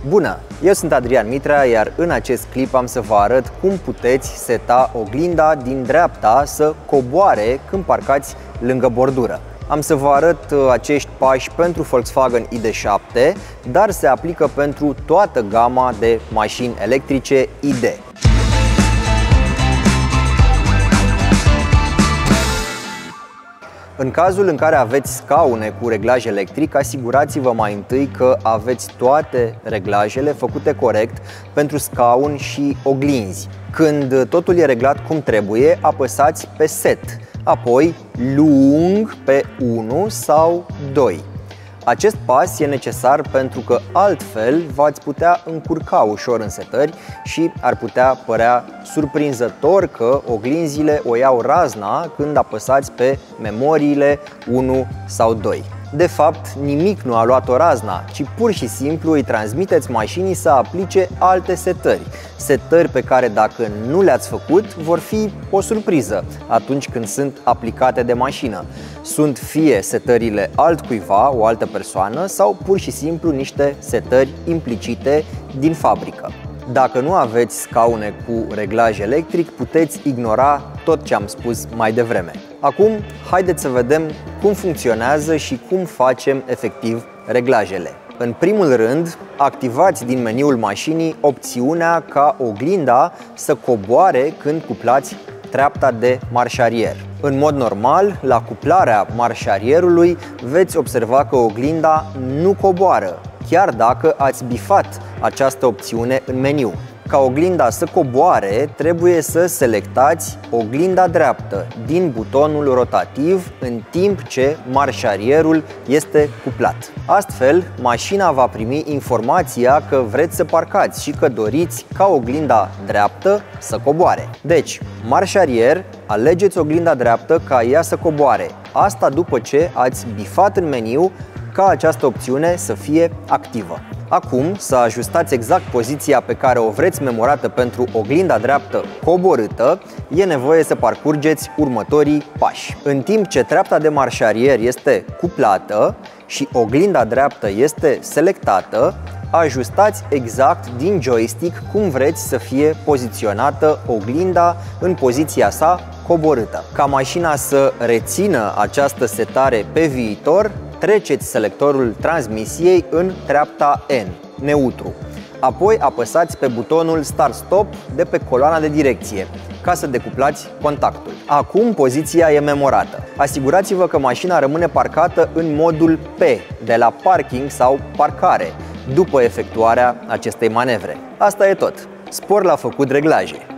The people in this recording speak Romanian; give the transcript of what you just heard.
Bună! Eu sunt Adrian Mitrea, iar în acest clip am să vă arăt cum puteți seta oglinda din dreapta să coboare când parcați lângă bordură. Am să vă arăt acești pași pentru Volkswagen ID.7, dar se aplică pentru toată gama de mașini electrice ID. În cazul în care aveți scaune cu reglaj electric, asigurați-vă mai întâi că aveți toate reglajele făcute corect pentru scaun și oglinzi. Când totul e reglat cum trebuie, apăsați pe Set, apoi lung pe 1 sau 2. Acest pas e necesar pentru că altfel v-ați putea încurca ușor în setări și ar putea părea surprinzător că oglinzile o iau razna când apăsați pe memoriile 1 sau 2. De fapt, nimic nu a luat-o razna, ci pur și simplu îi transmiteți mașinii să aplice alte setări. Setări pe care dacă nu le-ați făcut, vor fi o surpriză atunci când sunt aplicate de mașină. Sunt fie setările altcuiva, o altă persoană, sau pur și simplu niște setări implicite din fabrică. Dacă nu aveți scaune cu reglaj electric, puteți ignora tot ce am spus mai devreme. Acum, haideți să vedem cum funcționează și cum facem efectiv reglajele. În primul rând, activați din meniul mașinii opțiunea ca oglinda să coboare când cuplați treapta de marșarier. În mod normal, la cuplarea marșarierului veți observa că oglinda nu coboară, chiar dacă ați bifat această opțiune în meniu. Ca oglinda să coboare, trebuie să selectați oglinda dreaptă din butonul rotativ în timp ce marșarierul este cuplat. Astfel, mașina va primi informația că vreți să parcați și că doriți ca oglinda dreaptă să coboare. Deci, marșarier, alegeți oglinda dreaptă ca ea să coboare. Asta după ce ați bifat în meniu ca această opțiune să fie activă. Acum, să ajustați exact poziția pe care o vreți memorată pentru oglinda dreaptă coborâtă, e nevoie să parcurgeți următorii pași. În timp ce treapta de marșarier este cuplată și oglinda dreaptă este selectată, ajustați exact din joystick cum vreți să fie poziționată oglinda în poziția sa coborâtă. Ca mașina să rețină această setare pe viitor, treceți selectorul transmisiei în treapta N, neutru. Apoi apăsați pe butonul Start-Stop de pe coloana de direcție ca să decuplați contactul. Acum poziția e memorată. Asigurați-vă că mașina rămâne parcată în modul P de la parking sau parcare după efectuarea acestei manevre. Asta e tot. Spor la făcut reglaje!